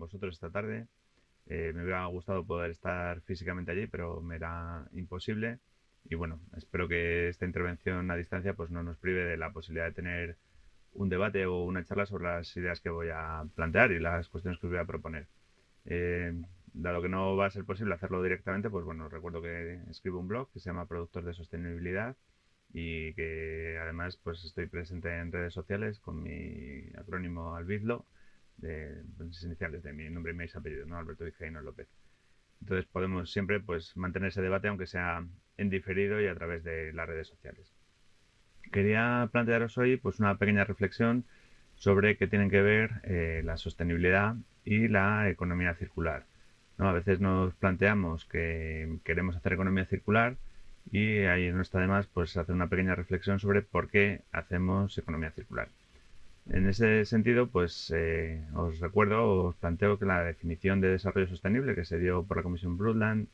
vosotros esta tarde. Me hubiera gustado poder estar físicamente allí, pero me era imposible. Y bueno, espero que esta intervención a distancia pues no nos prive de la posibilidad de tener un debate o una charla sobre las ideas que voy a plantear y las cuestiones que os voy a proponer. Eh, Dado que no va a ser posible hacerlo directamente, pues bueno, recuerdo que escribo un blog que se llama Productos de Sostenibilidad y que además pues estoy presente en redes sociales con mi acrónimo Albizlo, de las iniciales de mi nombre y mis apellidos, ¿no? Alberto Vizcaíno López. Entonces podemos siempre pues mantener ese debate aunque sea en diferido y a través de las redes sociales. Quería plantearos hoy pues una pequeña reflexión sobre qué tienen que ver la sostenibilidad y la economía circular, ¿no? A veces nos planteamos que queremos hacer economía circular y ahí no está de más pues hacer una pequeña reflexión sobre por qué hacemos economía circular. En ese sentido, pues os recuerdo, os planteo que la definición de desarrollo sostenible que se dio por la Comisión Brundtland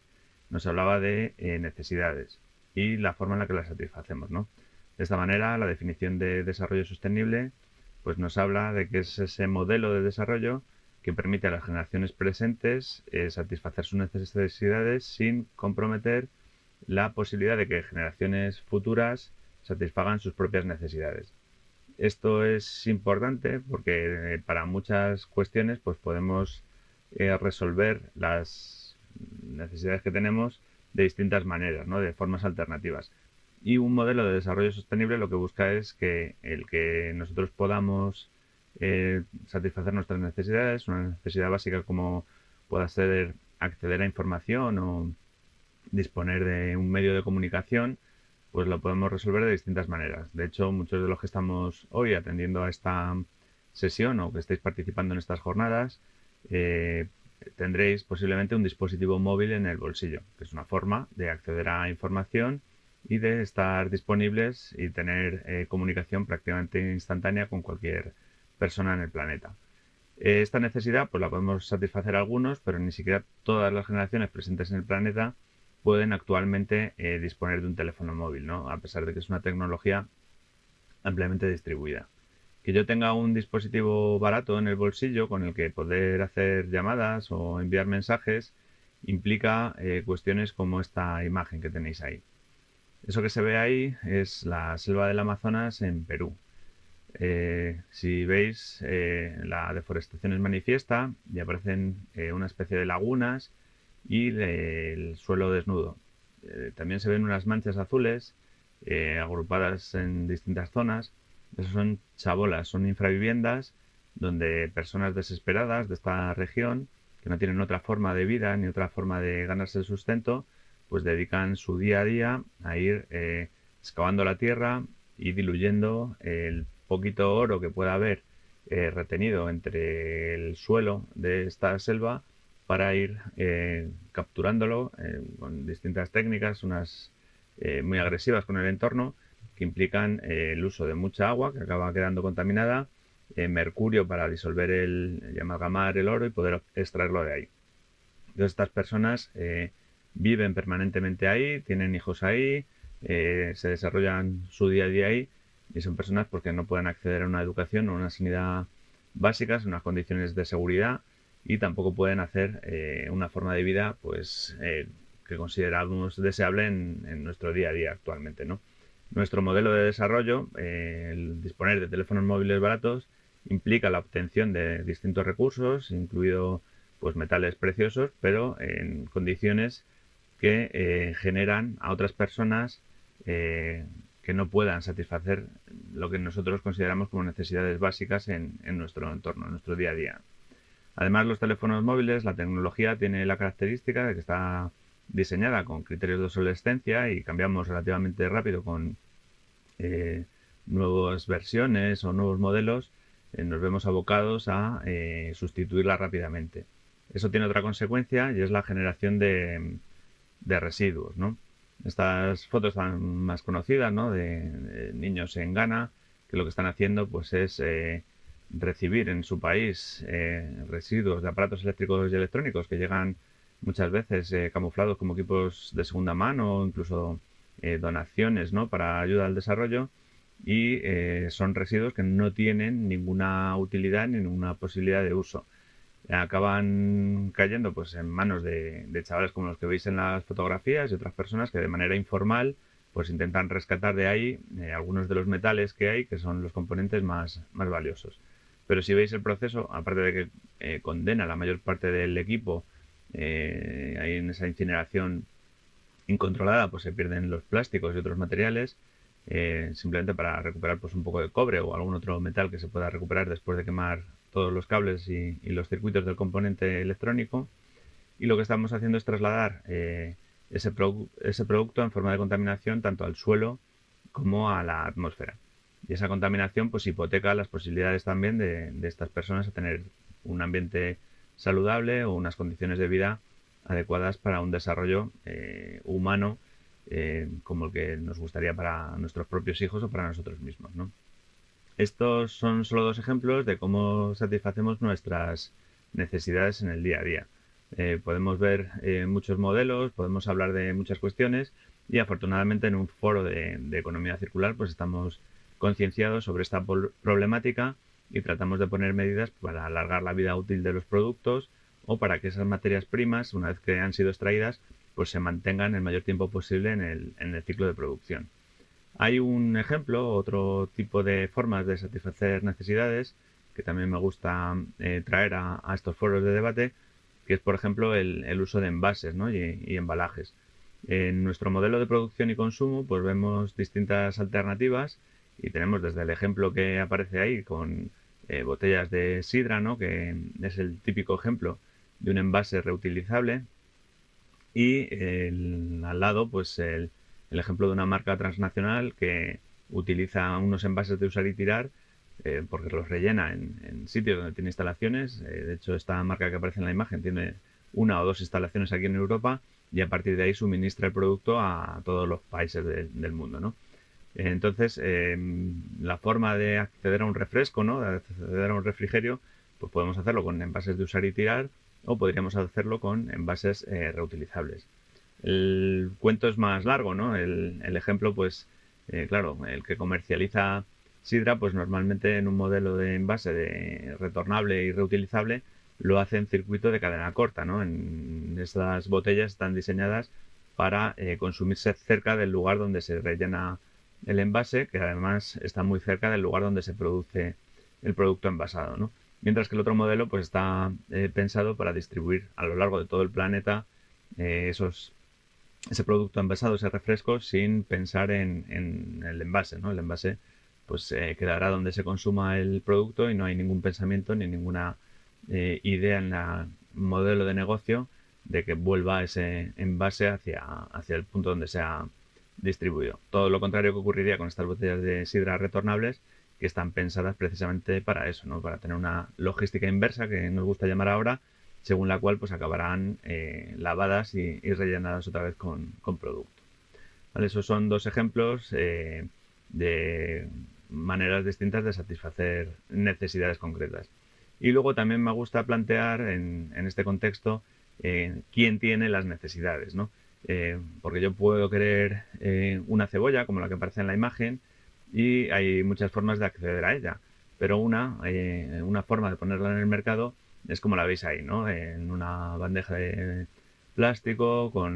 nos hablaba de necesidades y la forma en la que las satisfacemos, ¿no? De esta manera, la definición de desarrollo sostenible pues nos habla de que es ese modelo de desarrollo que permite a las generaciones presentes satisfacer sus necesidades sin comprometer la posibilidad de que generaciones futuras satisfagan sus propias necesidades. Esto es importante porque para muchas cuestiones pues podemos resolver las necesidades que tenemos de distintas maneras, ¿no? De formas alternativas. Y un modelo de desarrollo sostenible lo que busca es que el que nosotros podamos satisfacer nuestras necesidades, una necesidad básica como pueda ser acceder a información o disponer de un medio de comunicación, pues lo podemos resolver de distintas maneras. De hecho, muchos de los que estamos hoy atendiendo a esta sesión o que estáis participando en estas jornadas, eh, tendréis posiblemente un dispositivo móvil en el bolsillo, que es una forma de acceder a información y de estar disponibles y tener comunicación prácticamente instantánea con cualquier persona en el planeta. Esta necesidad pues la podemos satisfacer algunos, pero ni siquiera todas las generaciones presentes en el planeta pueden actualmente disponer de un teléfono móvil, ¿no? A pesar de que es una tecnología ampliamente distribuida. Que yo tenga un dispositivo barato en el bolsillo con el que poder hacer llamadas o enviar mensajes implica cuestiones como esta imagen que tenéis ahí. Eso que se ve ahí es la selva del Amazonas en Perú. Si veis, la deforestación es manifiesta y aparecen una especie de lagunas y el suelo desnudo. También se ven unas manchas azules agrupadas en distintas zonas. Esas son chabolas, son infraviviendas donde personas desesperadas de esta región, que no tienen otra forma de vida ni otra forma de ganarse el sustento, pues dedican su día a día a ir excavando la tierra y diluyendo el poquito oro que pueda haber retenido entre el suelo de esta selva para ir capturándolo con distintas técnicas, unas muy agresivas con el entorno, que implican el uso de mucha agua que acaba quedando contaminada, mercurio para disolver y amalgamar el oro y poder extraerlo de ahí. Entonces estas personas viven permanentemente ahí, tienen hijos ahí, se desarrollan su día a día ahí y son personas porque no pueden acceder a una educación o una sanidad básicas, unas condiciones de seguridad y tampoco pueden hacer una forma de vida pues que consideramos deseable en nuestro día a día actualmente, ¿no? Nuestro modelo de desarrollo, el disponer de teléfonos móviles baratos, implica la obtención de distintos recursos, incluido pues metales preciosos, pero en condiciones que generan a otras personas que no puedan satisfacer lo que nosotros consideramos como necesidades básicas en nuestro entorno, en nuestro día a día. Además, los teléfonos móviles, la tecnología tiene la característica de que está diseñada con criterios de obsolescencia y cambiamos relativamente rápido con eh, nuevas versiones o nuevos modelos, nos vemos abocados a sustituirla rápidamente. Eso tiene otra consecuencia y es la generación de residuos, ¿no? Estas fotos están más conocidas, ¿no? De niños en Ghana que lo que están haciendo pues es recibir en su país residuos de aparatos eléctricos y electrónicos que llegan muchas veces camuflados como equipos de segunda mano o incluso donaciones, ¿no? Para ayuda al desarrollo y son residuos que no tienen ninguna utilidad ni ninguna posibilidad de uso. acaban cayendo pues en manos de chavales como los que veis en las fotografías y otras personas que de manera informal pues intentan rescatar de ahí algunos de los metales que hay, que son los componentes más valiosos. Pero si veis el proceso, aparte de que condena la mayor parte del equipo, ahí en esa incineración incontrolada, pues se pierden los plásticos y otros materiales, simplemente para recuperar pues un poco de cobre o algún otro metal que se pueda recuperar después de quemar todos los cables y los circuitos del componente electrónico. Y lo que estamos haciendo es trasladar ese producto en forma de contaminación tanto al suelo como a la atmósfera. Y esa contaminación pues hipoteca las posibilidades también de estas personas a tener un ambiente saludable o unas condiciones de vida adecuadas para un desarrollo humano como el que nos gustaría para nuestros propios hijos o para nosotros mismos, ¿no? Estos son solo dos ejemplos de cómo satisfacemos nuestras necesidades en el día a día. Podemos ver muchos modelos, podemos hablar de muchas cuestiones y afortunadamente en un foro de economía circular pues estamos concienciados sobre esta problemática y tratamos de poner medidas para alargar la vida útil de los productos o para que esas materias primas, una vez que han sido extraídas, pues se mantengan el mayor tiempo posible en el ciclo de producción. Hay un ejemplo, otro tipo de formas de satisfacer necesidades que también me gusta traer a estos foros de debate, que es, por ejemplo, el uso de envases, ¿no? y embalajes. En nuestro modelo de producción y consumo, pues vemos distintas alternativas y tenemos desde el ejemplo que aparece ahí con botellas de sidra, ¿no? Que es el típico ejemplo de un envase reutilizable, y al lado, pues el ejemplo de una marca transnacional que utiliza unos envases de usar y tirar porque los rellena en sitios donde tiene instalaciones. De hecho, esta marca que aparece en la imagen tiene una o dos instalaciones aquí en Europa y a partir de ahí suministra el producto a todos los países del mundo, ¿no? Entonces, la forma de acceder a un refresco, ¿no? De acceder a un refrigerio, pues podemos hacerlo con envases de usar y tirar o podríamos hacerlo con envases reutilizables. El cuento es más largo, ¿no? El ejemplo, pues, claro, el que comercializa sidra, pues normalmente en un modelo de envase de retornable y reutilizable lo hace en circuito de cadena corta, ¿no? En estas botellas están diseñadas para consumirse cerca del lugar donde se rellena el envase, que además está muy cerca del lugar donde se produce el producto envasado, ¿no? Mientras que el otro modelo pues está pensado para distribuir a lo largo de todo el planeta ese producto envasado, ese refresco, sin pensar en el envase, ¿no? El envase pues quedará donde se consuma el producto y no hay ningún pensamiento ni ninguna idea en el modelo de negocio de que vuelva ese envase hacia el punto donde se ha distribuido. Todo lo contrario que ocurriría con estas botellas de sidra retornables, que están pensadas precisamente para eso, ¿no? Para tener una logística inversa, que nos gusta llamar ahora, según la cual pues acabarán lavadas y rellenadas otra vez con producto. ¿Vale? Esos son dos ejemplos de maneras distintas de satisfacer necesidades concretas. Y luego también me gusta plantear en este contexto quién tiene las necesidades, ¿no? Porque yo puedo querer una cebolla, como la que aparece en la imagen, y hay muchas formas de acceder a ella. Pero una forma de ponerla en el mercado es como la veis ahí, ¿no? En una bandeja de plástico con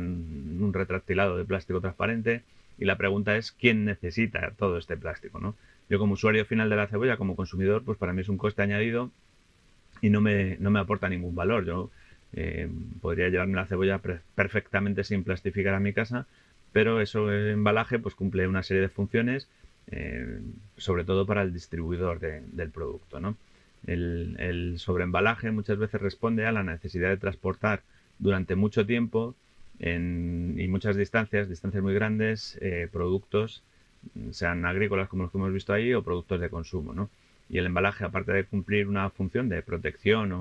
un retractilado de plástico transparente. Y la pregunta es, ¿quién necesita todo este plástico, ¿no? Yo como usuario final de la cebolla, como consumidor, pues para mí es un coste añadido y no me aporta ningún valor. Yo podría llevarme la cebolla perfectamente sin plastificar a mi casa, pero ese embalaje pues cumple una serie de funciones, sobre todo para el distribuidor del producto, ¿no? El sobreembalaje muchas veces responde a la necesidad de transportar durante mucho tiempo y muchas distancias muy grandes, productos, sean agrícolas como los que hemos visto ahí o productos de consumo, ¿no? Y el embalaje, aparte de cumplir una función de protección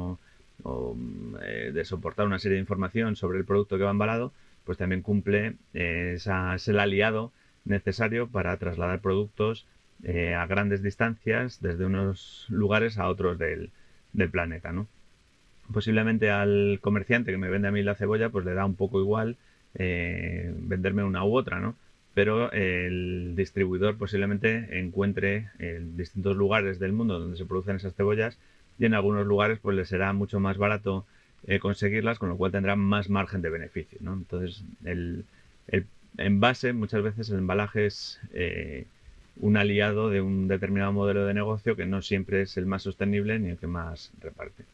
o de soportar una serie de información sobre el producto que va embalado, pues también cumple es el aliado necesario para trasladar productos a grandes distancias desde unos lugares a otros del planeta, ¿no? Posiblemente al comerciante que me vende a mí la cebolla pues le da un poco igual venderme una u otra, ¿no? Pero el distribuidor posiblemente encuentre en distintos lugares del mundo donde se producen esas cebollas y en algunos lugares pues les será mucho más barato conseguirlas, con lo cual tendrán más margen de beneficio, ¿no? Entonces, el envase, muchas veces el embalaje es un aliado de un determinado modelo de negocio que no siempre es el más sostenible ni el que más reparte.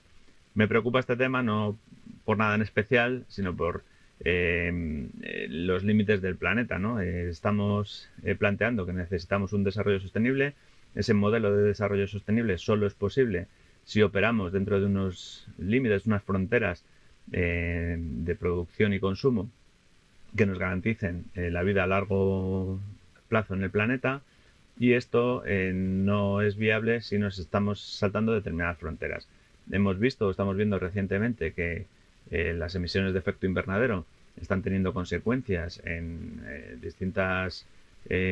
Me preocupa este tema no por nada en especial, sino por los límites del planeta, ¿no? Estamos planteando que necesitamos un desarrollo sostenible. Ese modelo de desarrollo sostenible solo es posible si operamos dentro de unos límites, unas fronteras de producción y consumo que nos garanticen la vida a largo plazo en el planeta, y esto no es viable si nos estamos saltando determinadas fronteras. Hemos visto, estamos viendo recientemente que las emisiones de efecto invernadero están teniendo consecuencias en distintas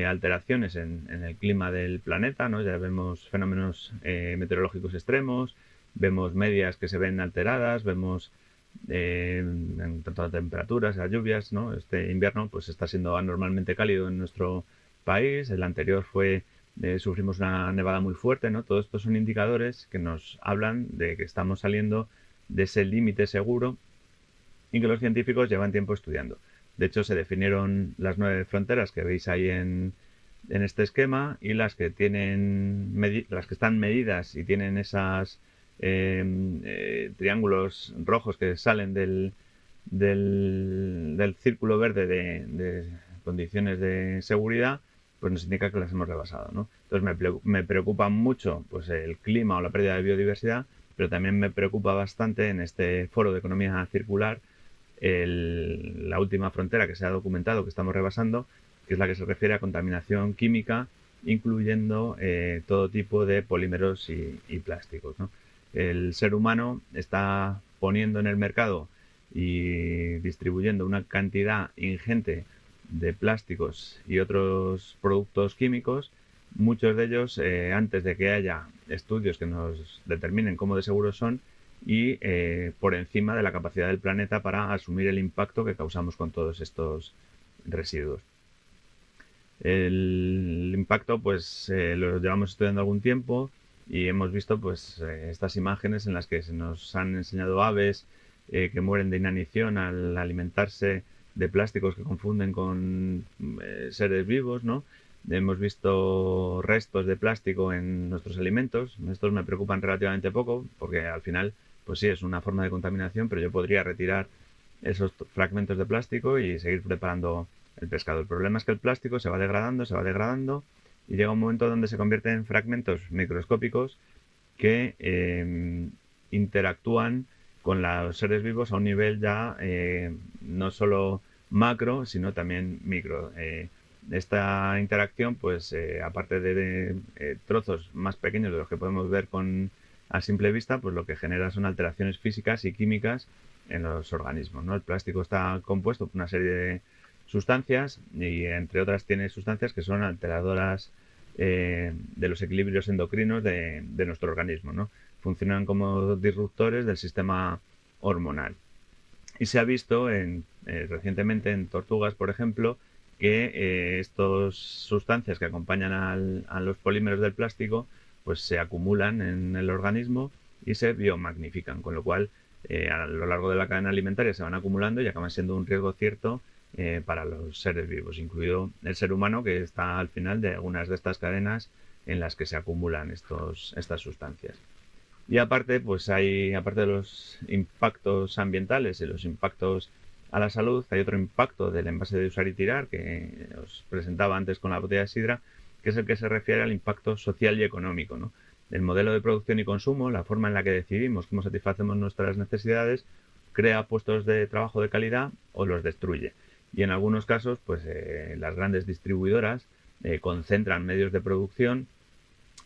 alteraciones en el clima del planeta, ¿no? Ya vemos fenómenos meteorológicos extremos, vemos medias que se ven alteradas, vemos en tanto a temperaturas, a lluvias, ¿no? Este invierno pues está siendo anormalmente cálido en nuestro país, el anterior fue sufrimos una nevada muy fuerte, ¿no? Todos estos son indicadores que nos hablan de que estamos saliendo de ese límite seguro y que los científicos llevan tiempo estudiando. De hecho, se definieron las 9 fronteras que veis ahí en este esquema, y las que están medidas y tienen esas triángulos rojos que salen del círculo verde de condiciones de seguridad, pues nos indica que las hemos rebasado, ¿no? Entonces me preocupa mucho pues el clima o la pérdida de biodiversidad, pero también me preocupa bastante en este foro de economía circular la última frontera que se ha documentado que estamos rebasando, que es la que se refiere a contaminación química, incluyendo todo tipo de polímeros y plásticos, ¿no? El ser humano está poniendo en el mercado y distribuyendo una cantidad ingente de plásticos y otros productos químicos, muchos de ellos antes de que haya estudios que nos determinen cómo de seguros son, y por encima de la capacidad del planeta para asumir el impacto que causamos con todos estos residuos. El impacto pues lo llevamos estudiando algún tiempo y hemos visto pues estas imágenes en las que se nos han enseñado aves que mueren de inanición al alimentarse de plásticos que confunden con seres vivos, ¿no? Hemos visto restos de plástico en nuestros alimentos. Estos me preocupan relativamente poco porque al final pues sí, es una forma de contaminación, pero yo podría retirar esos fragmentos de plástico y seguir preparando el pescado. El problema es que el plástico se va degradando y llega un momento donde se convierte en fragmentos microscópicos que interactúan con los seres vivos a un nivel ya no solo macro, sino también micro. Esta interacción, pues aparte de trozos más pequeños de los que podemos ver a simple vista, pues lo que genera son alteraciones físicas y químicas en los organismos, ¿no? El plástico está compuesto por una serie de sustancias y entre otras tiene sustancias que son alteradoras de los equilibrios endocrinos de nuestro organismo, ¿no? Funcionan como disruptores del sistema hormonal. Y se ha visto recientemente en tortugas, por ejemplo, que estas sustancias que acompañan a los polímeros del plástico pues se acumulan en el organismo y se biomagnifican, con lo cual a lo largo de la cadena alimentaria se van acumulando y acaban siendo un riesgo cierto para los seres vivos, incluido el ser humano, que está al final de algunas de estas cadenas en las que se acumulan estas sustancias. Y aparte, pues aparte de los impactos ambientales y los impactos a la salud, hay otro impacto del envase de usar y tirar que os presentaba antes con la botella de sidra, que es el que se refiere al impacto social y económico, ¿no? El modelo de producción y consumo, la forma en la que decidimos cómo satisfacemos nuestras necesidades, crea puestos de trabajo de calidad o los destruye. Y en algunos casos, pues las grandes distribuidoras concentran medios de producción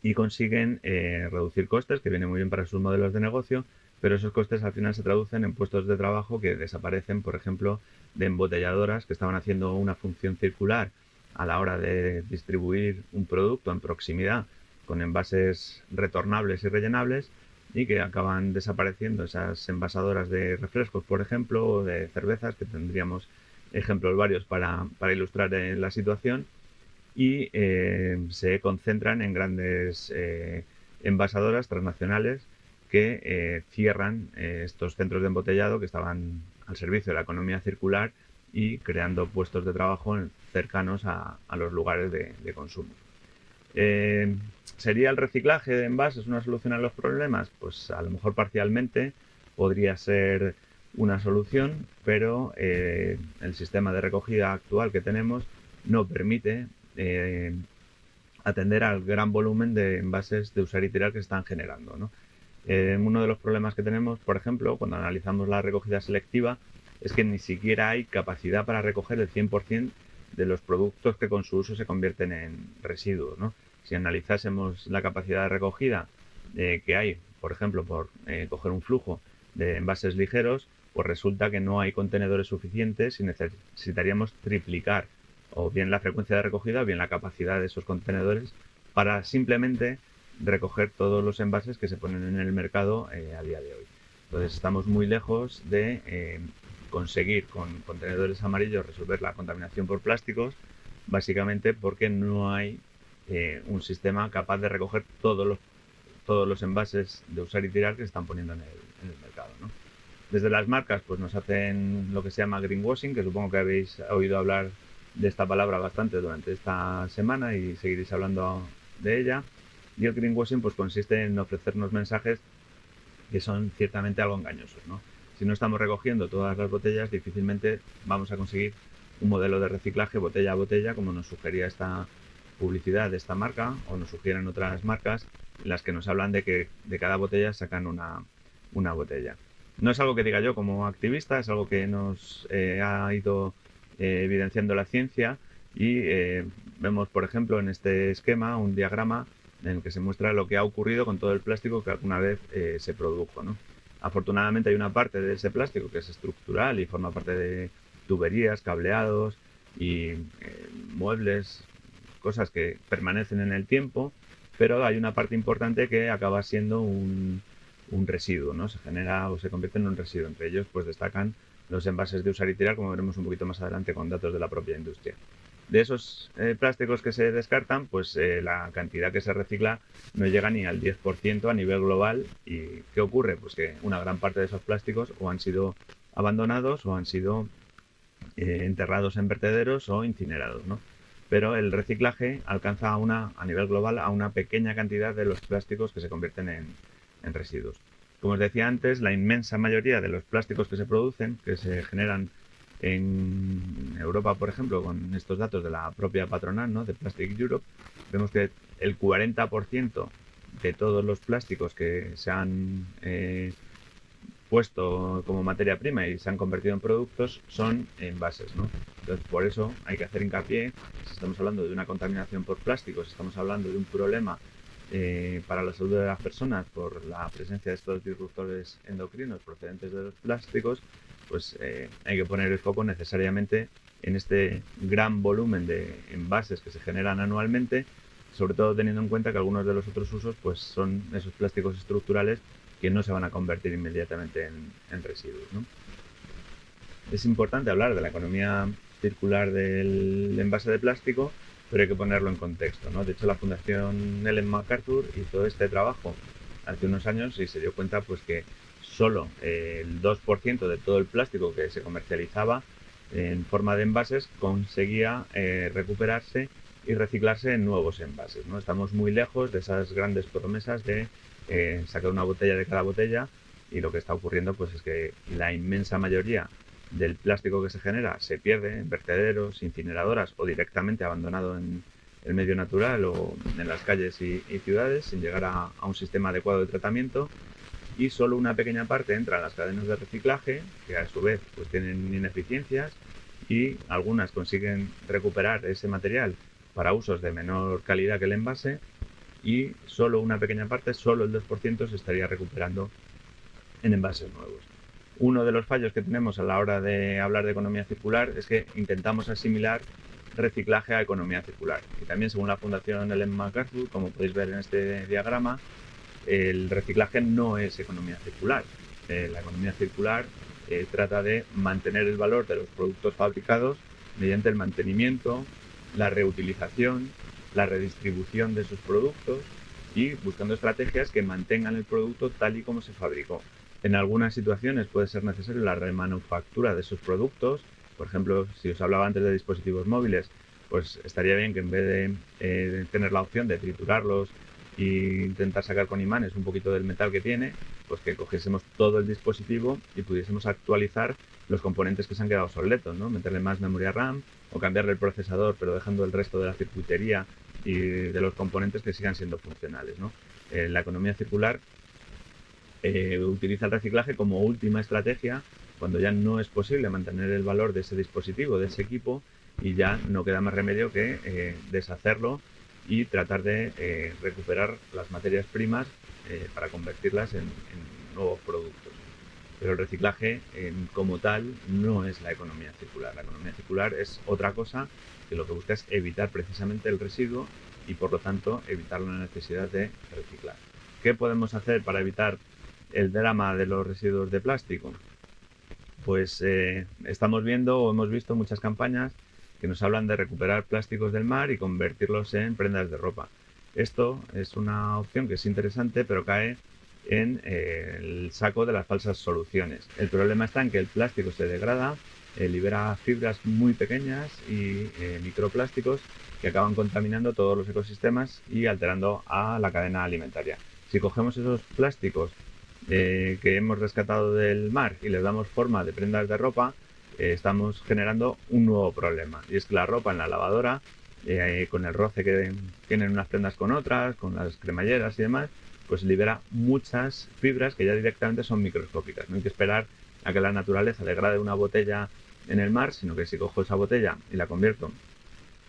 y consiguen reducir costes, que viene muy bien para sus modelos de negocio, pero esos costes al final se traducen en puestos de trabajo que desaparecen, por ejemplo, de embotelladoras que estaban haciendo una función circular a la hora de distribuir un producto en proximidad con envases retornables y rellenables, y que acaban desapareciendo esas envasadoras de refrescos, por ejemplo, o de cervezas, que tendríamos ejemplos varios para ilustrar la situación, y se concentran en grandes envasadoras transnacionales que cierran estos centros de embotellado que estaban al servicio de la economía circular y creando puestos de trabajo cercanos a los lugares de consumo. ¿Sería el reciclaje de envases una solución a los problemas? Pues a lo mejor parcialmente podría ser una solución, pero el sistema de recogida actual que tenemos no permite atender al gran volumen de envases de usar y tirar que se están generando, ¿no? Uno de los problemas que tenemos, por ejemplo, cuando analizamos la recogida selectiva, es que ni siquiera hay capacidad para recoger el 100% de los productos que con su uso se convierten en residuos, ¿no? Si analizásemos la capacidad de recogida que hay, por ejemplo, por coger un flujo de envases ligeros, pues resulta que no hay contenedores suficientes y necesitaríamos triplicar o bien la frecuencia de recogida o bien la capacidad de esos contenedores para simplemente recoger todos los envases que se ponen en el mercado a día de hoy. Entonces estamos muy lejos de conseguir con contenedores amarillos resolver la contaminación por plásticos, básicamente porque no hay un sistema capaz de recoger todos los envases de usar y tirar que se están poniendo en el mercado, ¿no? Desde las marcas pues nos hacen lo que se llama greenwashing, que supongo que habéis oído hablar de esta palabra bastante durante esta semana y seguiréis hablando de ella. Y el greenwashing pues consiste en ofrecernos mensajes que son ciertamente algo engañosos, ¿no? Si no estamos recogiendo todas las botellas, difícilmente vamos a conseguir un modelo de reciclaje botella a botella, como nos sugería esta publicidad de esta marca, o nos sugieren otras marcas, en las que nos hablan de que de cada botella sacan una botella. No es algo que diga yo como activista, es algo que nos ha ido evidenciando la ciencia y vemos, por ejemplo, en este esquema un diagrama en el que se muestra lo que ha ocurrido con todo el plástico que alguna vez se produjo, ¿no? Afortunadamente hay una parte de ese plástico que es estructural y forma parte de tuberías, cableados y muebles, cosas que permanecen en el tiempo, pero hay una parte importante que acaba siendo un residuo, ¿no? Se genera o se convierte en un residuo. Entre ellos pues destacan los envases de usar y tirar, como veremos un poquito más adelante con datos de la propia industria. De esos plásticos que se descartan, pues la cantidad que se recicla no llega ni al 10% a nivel global. ¿Y qué ocurre? Pues que una gran parte de esos plásticos o han sido abandonados o han sido enterrados en vertederos o incinerados, ¿no? Pero el reciclaje alcanza a nivel global a una pequeña cantidad de los plásticos que se convierten en residuos. Como os decía antes, la inmensa mayoría de los plásticos que se producen, que se generan en Europa, por ejemplo, con estos datos de la propia patronal, ¿no?, de Plastic Europe, vemos que el 40% de todos los plásticos que se han puesto como materia prima y se han convertido en productos son envases, ¿no? Entonces, por eso hay que hacer hincapié, si estamos hablando de una contaminación por plásticos, si estamos hablando de un problema para la salud de las personas por la presencia de estos disruptores endocrinos procedentes de los plásticos, pues hay que poner el foco necesariamente en este gran volumen de envases que se generan anualmente, sobre todo teniendo en cuenta que algunos de los otros usos pues son esos plásticos estructurales que no se van a convertir inmediatamente en residuos, ¿no? Es importante hablar de la economía circular del envase de plástico, pero hay que ponerlo en contexto, ¿no? De hecho, la Fundación Ellen MacArthur hizo este trabajo hace unos años y se dio cuenta pues que solo el 2% de todo el plástico que se comercializaba en forma de envases conseguía recuperarse y reciclarse en nuevos envases, ¿no? Estamos muy lejos de esas grandes promesas de sacar una botella de cada botella, y lo que está ocurriendo pues es que la inmensa mayoría del plástico que se genera se pierde en vertederos, incineradoras o directamente abandonado en el medio natural o en las calles y ciudades sin llegar a un sistema adecuado de tratamiento, y solo una pequeña parte entra a las cadenas de reciclaje, que a su vez pues tienen ineficiencias, y algunas consiguen recuperar ese material para usos de menor calidad que el envase, y solo una pequeña parte, solo el 2%, se estaría recuperando en envases nuevos. Uno de los fallos que tenemos a la hora de hablar de economía circular es que intentamos asimilar reciclaje a economía circular. Y también, según la Fundación Ellen MacArthur, como podéis ver en este diagrama, el reciclaje no es economía circular. La economía circular trata de mantener el valor de los productos fabricados mediante el mantenimiento, la reutilización, la redistribución de sus productos y buscando estrategias que mantengan el producto tal y como se fabricó. En algunas situaciones puede ser necesario la remanufactura de esos productos. Por ejemplo, si os hablaba antes de dispositivos móviles, pues estaría bien que en vez de tener la opción de triturarlos e intentar sacar con imanes un poquito del metal que tiene, pues que cogiésemos todo el dispositivo y pudiésemos actualizar los componentes que se han quedado obsoletos, ¿no? Meterle más memoria RAM o cambiarle el procesador, pero dejando el resto de la circuitería y de los componentes que sigan siendo funcionales, ¿no? La economía circular utiliza el reciclaje como última estrategia cuando ya no es posible mantener el valor de ese dispositivo, de ese equipo, y ya no queda más remedio que deshacerlo y tratar de recuperar las materias primas para convertirlas en nuevos productos. Pero el reciclaje como tal no es la economía circular. La economía circular es otra cosa que lo que busca es evitar precisamente el residuo y por lo tanto evitar la necesidad de reciclar. ¿Qué podemos hacer para evitar el drama de los residuos de plástico? Pues estamos viendo o hemos visto muchas campañas que nos hablan de recuperar plásticos del mar y convertirlos en prendas de ropa. Esto es una opción que es interesante, pero cae en el saco de las falsas soluciones. El problema está en que el plástico se degrada, libera fibras muy pequeñas y microplásticos que acaban contaminando todos los ecosistemas y alterando a la cadena alimentaria. Si cogemos esos plásticos que hemos rescatado del mar y les damos forma de prendas de ropa, estamos generando un nuevo problema. Y es que la ropa en la lavadora, con el roce que tienen unas prendas con otras, con las cremalleras y demás, pues libera muchas fibras que ya directamente son microscópicas. No hay que esperar a que la naturaleza degrade una botella en el mar, sino que si cojo esa botella y la convierto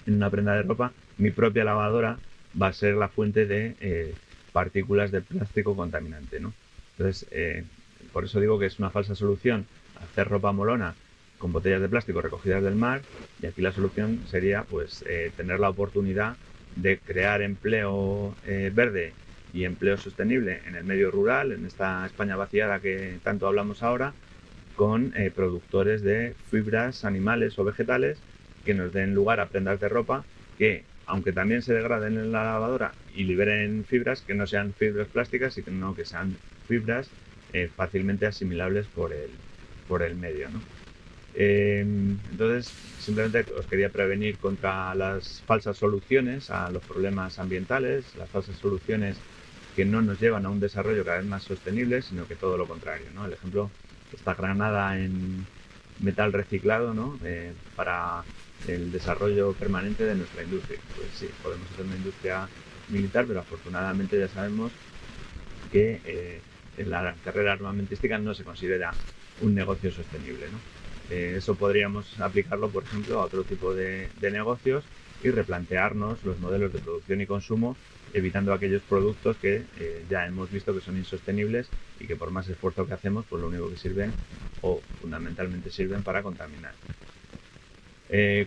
en una prenda de ropa, mi propia lavadora va a ser la fuente de partículas de plástico contaminante, ¿no? Entonces, por eso digo que es una falsa solución hacer ropa molona con botellas de plástico recogidas del mar, y aquí la solución sería pues tener la oportunidad de crear empleo verde y empleo sostenible en el medio rural, en esta España vaciada que tanto hablamos ahora, con productores de fibras animales o vegetales que nos den lugar a prendas de ropa que, aunque también se degraden en la lavadora y liberen fibras, que no sean fibras plásticas, sino que sean fibras fácilmente asimilables por el medio, ¿no? Entonces, simplemente os quería prevenir contra las falsas soluciones a los problemas ambientales, las falsas soluciones que no nos llevan a un desarrollo cada vez más sostenible, sino que todo lo contrario, ¿no? El ejemplo, esta granada en metal reciclado, ¿no? Para el desarrollo permanente de nuestra industria. Pues sí, podemos hacer una industria militar, pero afortunadamente ya sabemos que en la carrera armamentística no se considera un negocio sostenible, ¿no? Eso podríamos aplicarlo, por ejemplo, a otro tipo de negocios y replantearnos los modelos de producción y consumo, evitando aquellos productos que ya hemos visto que son insostenibles y que por más esfuerzo que hacemos, pues lo único que sirven o fundamentalmente sirven para contaminar.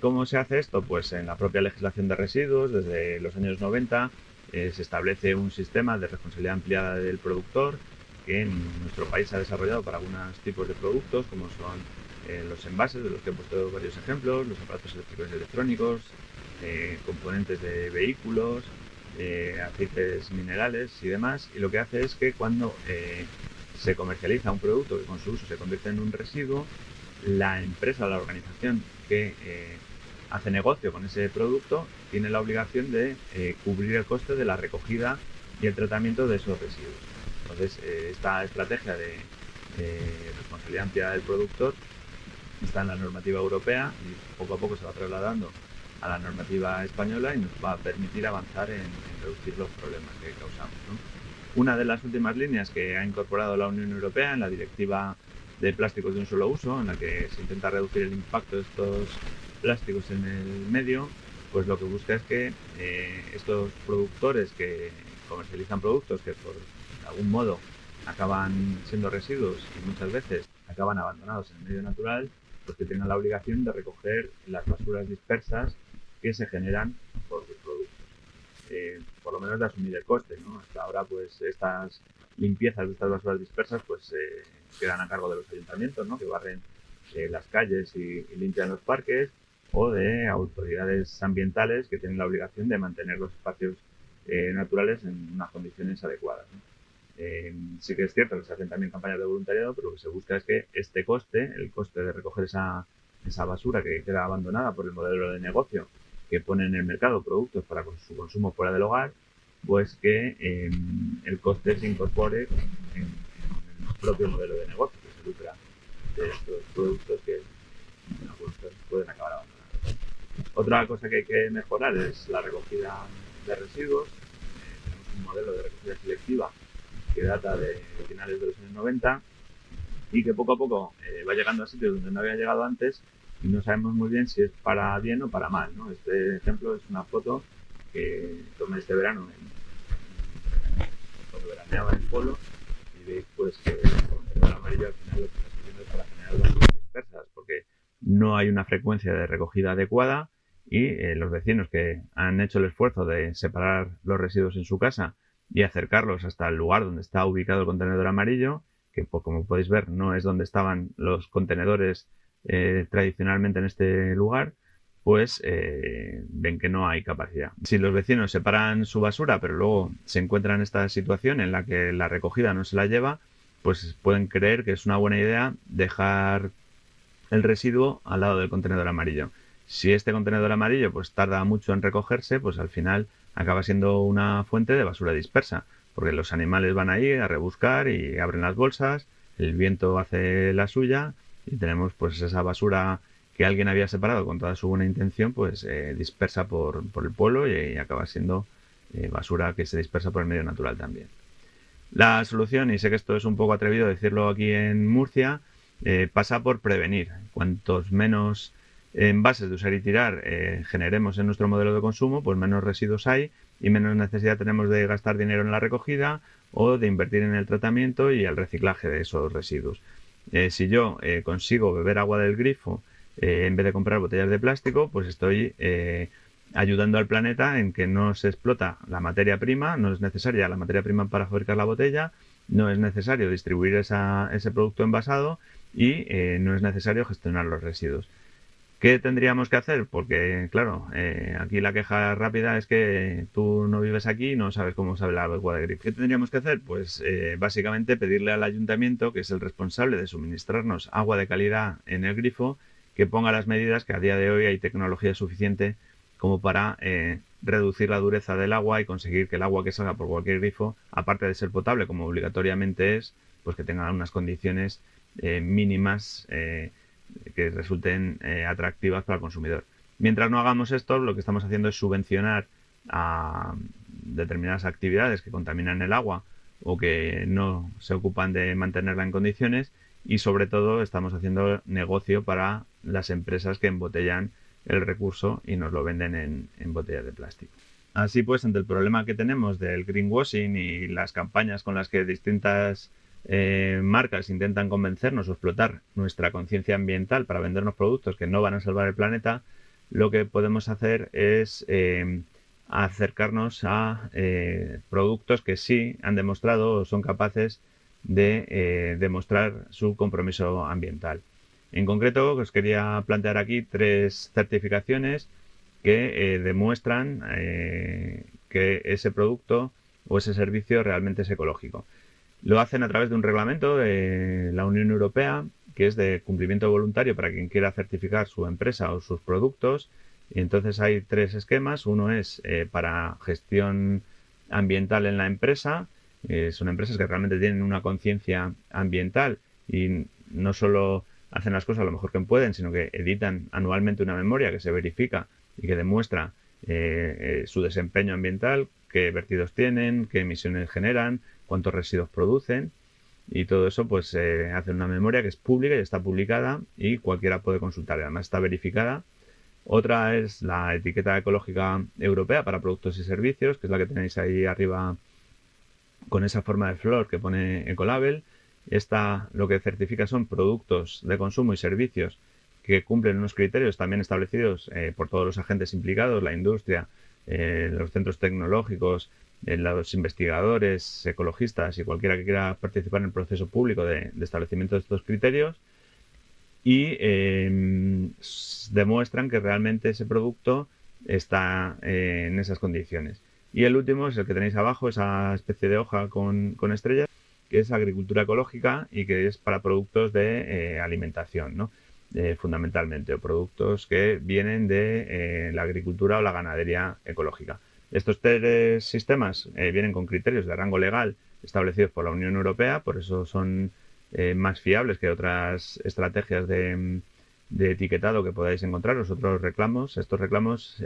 ¿Cómo se hace esto? Pues en la propia legislación de residuos, desde los años 90, se establece un sistema de responsabilidad ampliada del productor que en nuestro país se ha desarrollado para algunos tipos de productos, como son los envases, de los que he puesto varios ejemplos, los aparatos eléctricos y electrónicos, componentes de vehículos, aceites minerales y demás. Y lo que hace es que cuando se comercializa un producto que con su uso se convierte en un residuo, la empresa o la organización que hace negocio con ese producto tiene la obligación de cubrir el coste de la recogida y el tratamiento de esos residuos. Entonces, esta estrategia de responsabilidad ampliada del productor está en la normativa europea y poco a poco se va trasladando a la normativa española y nos va a permitir avanzar en reducir los problemas que causamos, ¿no? Una de las últimas líneas que ha incorporado la Unión Europea en la directiva de plásticos de un solo uso, en la que se intenta reducir el impacto de estos plásticos en el medio, pues lo que busca es que estos productores que comercializan productos que por algún modo acaban siendo residuos y muchas veces acaban abandonados en el medio natural, pues que tengan la obligación de recoger las basuras dispersas que se generan por sus productos. Por lo menos de asumir el coste, ¿no? Hasta ahora, pues estas limpiezas de estas basuras dispersas pues quedan a cargo de los ayuntamientos, ¿no? Que barren las calles y limpian los parques, o de autoridades ambientales que tienen la obligación de mantener los espacios naturales en unas condiciones adecuadas, ¿no? Sí que es cierto que se hacen también campañas de voluntariado, pero lo que se busca es que este coste, el coste de recoger esa basura que queda abandonada por el modelo de negocio que pone en el mercado productos para su consumo fuera del hogar, pues que el coste se incorpore en el propio modelo de negocio, que se lucra de estos productos que en algunos casos pueden acabar abandonados. Otra cosa que hay que mejorar es la recogida de residuos. Tenemos un modelo de recogida selectiva que data de finales de los años 90 y que poco a poco va llegando a sitios donde no había llegado antes y no sabemos muy bien si es para bien o para mal, ¿no? Este ejemplo es una foto que tomé este verano cuando veraneaba en el pueblo y veis pues que el contenedor amarillo al final lo que está sirviendo es para generar basuras dispersas porque no hay una frecuencia de recogida adecuada y los vecinos que han hecho el esfuerzo de separar los residuos en su casa y acercarlos hasta el lugar donde está ubicado el contenedor amarillo, que pues, como podéis ver no es donde estaban los contenedores tradicionalmente en este lugar, pues ven que no hay capacidad. Si los vecinos separan su basura, pero luego se encuentran en esta situación en la que la recogida no se la lleva, pues pueden creer que es una buena idea dejar el residuo al lado del contenedor amarillo. Si este contenedor amarillo pues tarda mucho en recogerse, pues al final acaba siendo una fuente de basura dispersa, porque los animales van ahí a rebuscar y abren las bolsas, el viento hace la suya y tenemos pues esa basura que alguien había separado con toda su buena intención, pues dispersa por el pueblo y acaba siendo basura que se dispersa por el medio natural también. La solución, y sé que esto es un poco atrevido decirlo aquí en Murcia, pasa por prevenir. Cuantos menos envases de usar y tirar generemos en nuestro modelo de consumo, pues menos residuos hay y menos necesidad tenemos de gastar dinero en la recogida o de invertir en el tratamiento y el reciclaje de esos residuos. Si yo consigo beber agua del grifo en vez de comprar botellas de plástico, pues estoy ayudando al planeta en que no se explota la materia prima, no es necesaria la materia prima para fabricar la botella, no es necesario distribuir ese producto envasado y no es necesario gestionar los residuos. ¿Qué tendríamos que hacer? Porque, claro, aquí la queja rápida es que tú no vives aquí y no sabes cómo sabe la agua de grifo. ¿Qué tendríamos que hacer? Pues básicamente pedirle al ayuntamiento, que es el responsable de suministrarnos agua de calidad en el grifo, que ponga las medidas que a día de hoy hay tecnología suficiente como para reducir la dureza del agua y conseguir que el agua que salga por cualquier grifo, aparte de ser potable como obligatoriamente es, pues que tenga unas condiciones mínimas que resulten atractivas para el consumidor. Mientras no hagamos esto, lo que estamos haciendo es subvencionar a determinadas actividades que contaminan el agua o que no se ocupan de mantenerla en condiciones y sobre todo estamos haciendo negocio para las empresas que embotellan el recurso y nos lo venden en botellas de plástico. Así pues, ante el problema que tenemos del greenwashing y las campañas con las que distintas marcas intentan convencernos o explotar nuestra conciencia ambiental para vendernos productos que no van a salvar el planeta, lo que podemos hacer es acercarnos a productos que sí han demostrado o son capaces de demostrar su compromiso ambiental. En concreto, os quería plantear aquí 3 certificaciones que demuestran que ese producto o ese servicio realmente es ecológico. Lo hacen a través de un reglamento de la Unión Europea que es de cumplimiento voluntario para quien quiera certificar su empresa o sus productos. Y entonces hay 3 esquemas. Uno es para gestión ambiental en la empresa. Son empresas que realmente tienen una conciencia ambiental y no solo hacen las cosas lo mejor que pueden, sino que editan anualmente una memoria que se verifica y que demuestra su desempeño ambiental, qué vertidos tienen, qué emisiones generan, cuántos residuos producen y todo eso pues hace una memoria que es pública y está publicada y cualquiera puede consultar, además está verificada. Otra es la etiqueta ecológica europea para productos y servicios, que es la que tenéis ahí arriba con esa forma de flor que pone Ecolabel. Esta lo que certifica son productos de consumo y servicios que cumplen unos criterios también establecidos por todos los agentes implicados, la industria, los centros tecnológicos, los investigadores, ecologistas y cualquiera que quiera participar en el proceso público de establecimiento de estos criterios y demuestran que realmente ese producto está en esas condiciones. Y el último es el que tenéis abajo, esa especie de hoja con estrellas, que es agricultura ecológica y que es para productos de alimentación, ¿no? Fundamentalmente, o productos que vienen de la agricultura o la ganadería ecológica. Estos tres sistemas vienen con criterios de rango legal establecidos por la Unión Europea, por eso son más fiables que otras estrategias de etiquetado que podáis encontrar, los otros reclamos. Estos reclamos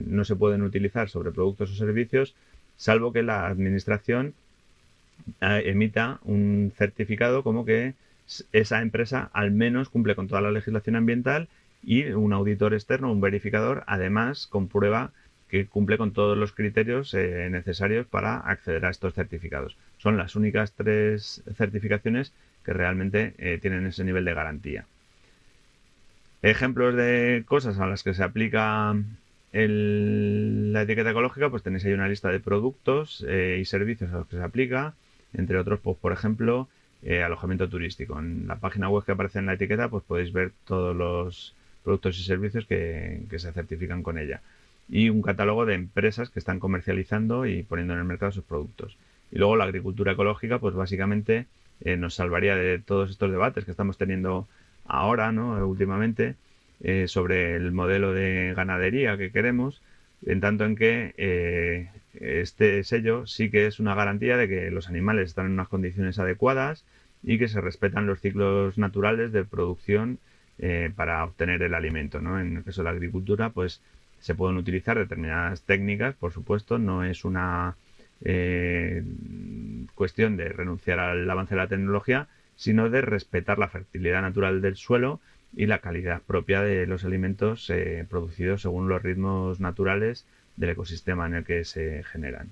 no se pueden utilizar sobre productos o servicios, salvo que la administración emita un certificado como que esa empresa al menos cumple con toda la legislación ambiental y un auditor externo, un verificador, además comprueba que cumple con todos los criterios necesarios para acceder a estos certificados. Son las únicas tres certificaciones que realmente tienen ese nivel de garantía. Ejemplos de cosas a las que se aplica la etiqueta ecológica, pues tenéis ahí una lista de productos y servicios a los que se aplica, entre otros, pues por ejemplo, alojamiento turístico. En la página web que aparece en la etiqueta, pues podéis ver todos los productos y servicios que se certifican con ella. Y un catálogo de empresas que están comercializando y poniendo en el mercado sus productos. Y luego la agricultura ecológica, pues básicamente nos salvaría de todos estos debates que estamos teniendo ahora, ¿no? Últimamente, sobre el modelo de ganadería que queremos, en tanto en que este sello sí que es una garantía de que los animales están en unas condiciones adecuadas y que se respetan los ciclos naturales de producción para obtener el alimento, ¿no? En el caso de la agricultura, pues se pueden utilizar determinadas técnicas, por supuesto, no es una cuestión de renunciar al avance de la tecnología, sino de respetar la fertilidad natural del suelo y la calidad propia de los alimentos producidos según los ritmos naturales del ecosistema en el que se generan.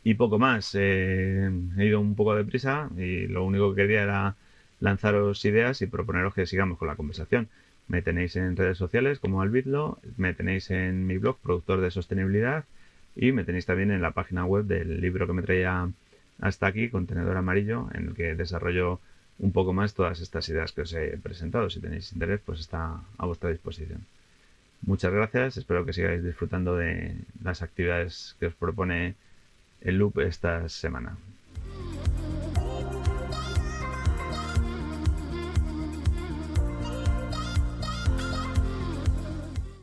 Y poco más, he ido un poco deprisa y lo único que quería era lanzaros ideas y proponeros que sigamos con la conversación. Me tenéis en redes sociales como Albitlo, me tenéis en mi blog Productor de Sostenibilidad y me tenéis también en la página web del libro que me traía hasta aquí, Contenedor Amarillo, en el que desarrollo un poco más todas estas ideas que os he presentado. Si tenéis interés, pues está a vuestra disposición. Muchas gracias, espero que sigáis disfrutando de las actividades que os propone el Loop esta semana.